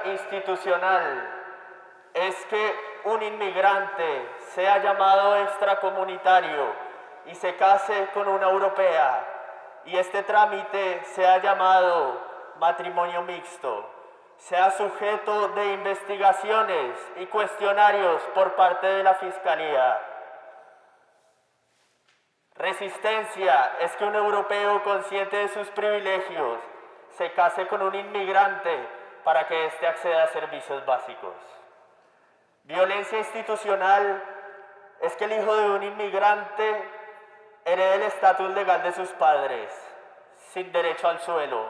institucional es que un inmigrante sea llamado extracomunitario y se case con una europea y este trámite sea llamado matrimonio mixto, sea sujeto de investigaciones y cuestionarios por parte de la Fiscalía. Resistencia es que un europeo consciente de sus privilegios se case con un inmigrante para que éste acceda a servicios básicos. Violencia institucional es que el hijo de un inmigrante herede el estatus legal de sus padres, sin derecho al suelo.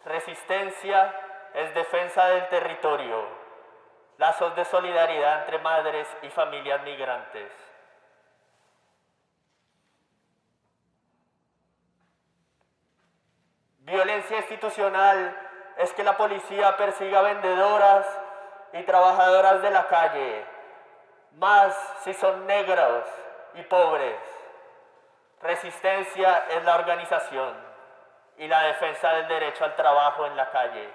Resistencia es defensa del territorio, lazos de solidaridad entre madres y familias migrantes. Violencia institucional es que la policía persiga vendedoras y trabajadoras de la calle, más si son negros y pobres. Resistencia es la organización y la defensa del derecho al trabajo en la calle.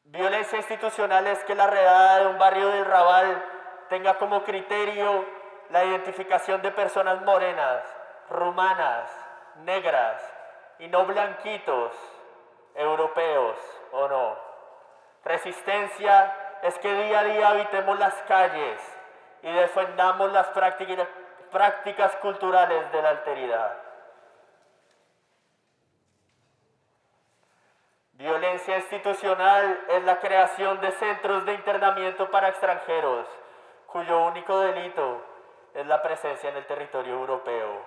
Violencia institucional es que la redada de un barrio del Raval tenga como criterio la identificación de personas morenas, rumanas, negras y no blanquitos, europeos o no. Resistencia es que día a día habitemos las calles y defendamos las prácticas culturales de la alteridad. Violencia institucional es la creación de centros de internamiento para extranjeros, cuyo único delito es la presencia en el territorio europeo.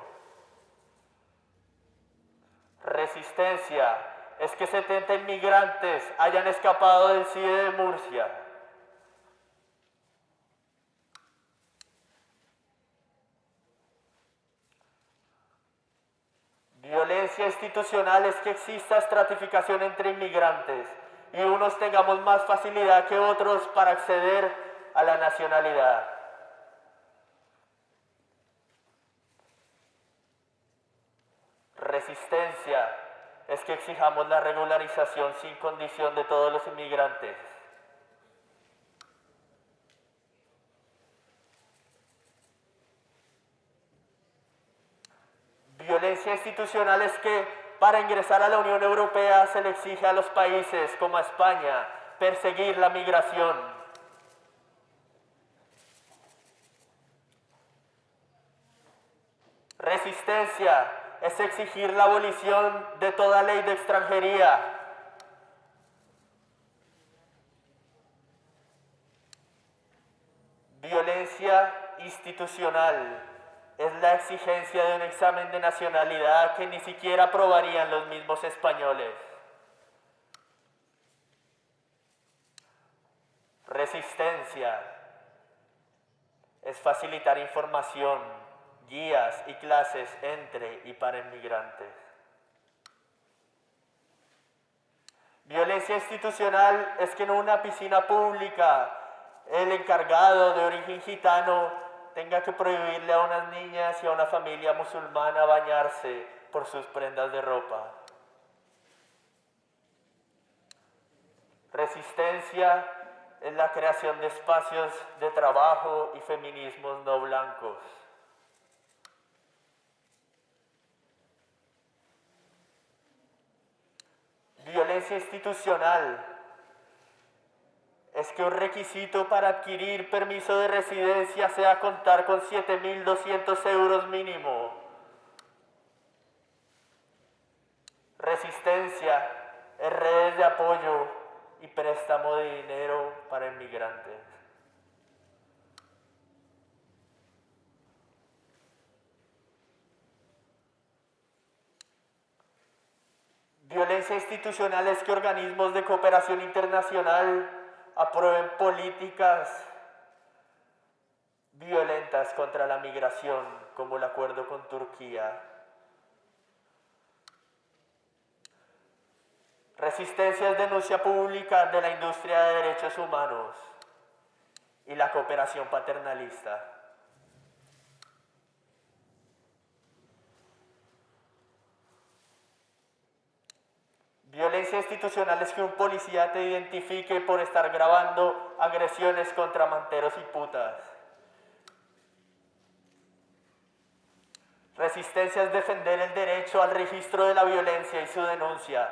Resistencia es que 70 inmigrantes hayan escapado del CIE de Murcia. Violencia institucional es que exista estratificación entre inmigrantes y unos tengamos más facilidad que otros para acceder a la nacionalidad. Resistencia es que exijamos la regularización sin condición de todos los inmigrantes. Violencia institucional es que para ingresar a la Unión Europea se le exige a los países como a España perseguir la migración. Resistencia es exigir la abolición de toda ley de extranjería. Violencia institucional es la exigencia de un examen de nacionalidad que ni siquiera aprobarían los mismos españoles. Resistencia es facilitar información, guías y clases entre y para inmigrantes. Violencia institucional es que en una piscina pública el encargado de origen gitano tenga que prohibirle a unas niñas y a una familia musulmana bañarse por sus prendas de ropa. Resistencia es la creación de espacios de trabajo y feminismos no blancos. Violencia institucional es que un requisito para adquirir permiso de residencia sea contar con 7.200 euros mínimo. Resistencia es redes de apoyo y préstamo de dinero para inmigrantes. Violencia institucional es que organismos de cooperación internacional aprueben políticas violentas contra la migración, como el acuerdo con Turquía. Resistencia es denuncia pública de la industria de derechos humanos y la cooperación paternalista. Violencia institucional es que un policía te identifique por estar grabando agresiones contra manteros y putas. Resistencia es defender el derecho al registro de la violencia y su denuncia.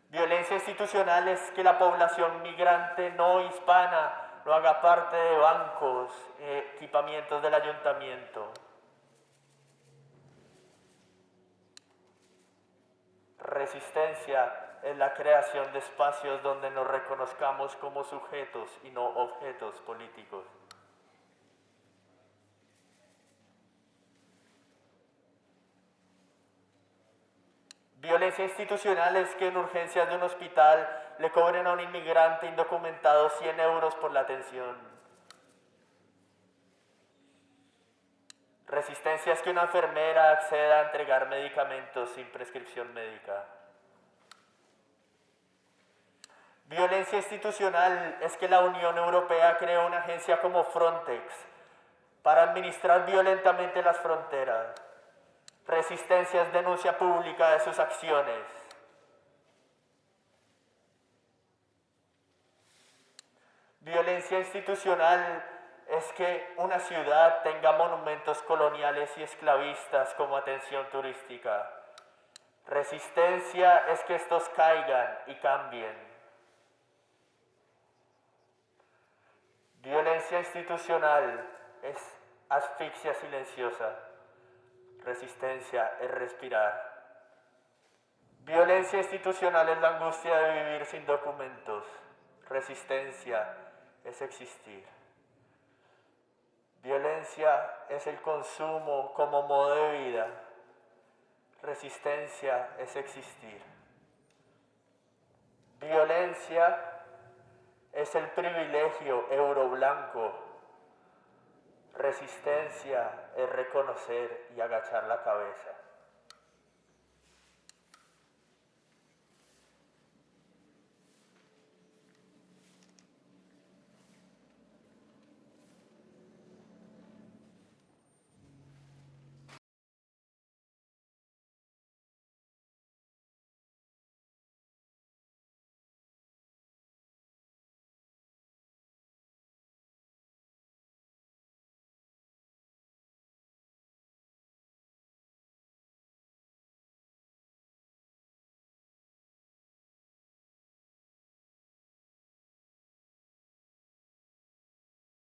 Violencia institucional es que la población migrante no hispana no haga parte de bancos, equipamientos del ayuntamiento. Resistencia es la creación de espacios donde nos reconozcamos como sujetos y no objetos políticos. Violencia institucional es que en urgencias de un hospital le cobren a un inmigrante indocumentado 100 euros por la atención. Resistencia es que una enfermera acceda a entregar medicamentos sin prescripción médica. Violencia institucional es que la Unión Europea creó una agencia como Frontex para administrar violentamente las fronteras. Resistencia es denuncia pública de sus acciones. Violencia institucional es que una ciudad tenga monumentos coloniales y esclavistas como atención turística. Resistencia es que estos caigan y cambien. Violencia institucional es asfixia silenciosa. Resistencia es respirar. Violencia institucional es la angustia de vivir sin documentos. Resistencia es existir. Violencia es el consumo como modo de vida. Resistencia es existir. Violencia es el privilegio euroblanco. Resistencia es reconocer y agachar la cabeza.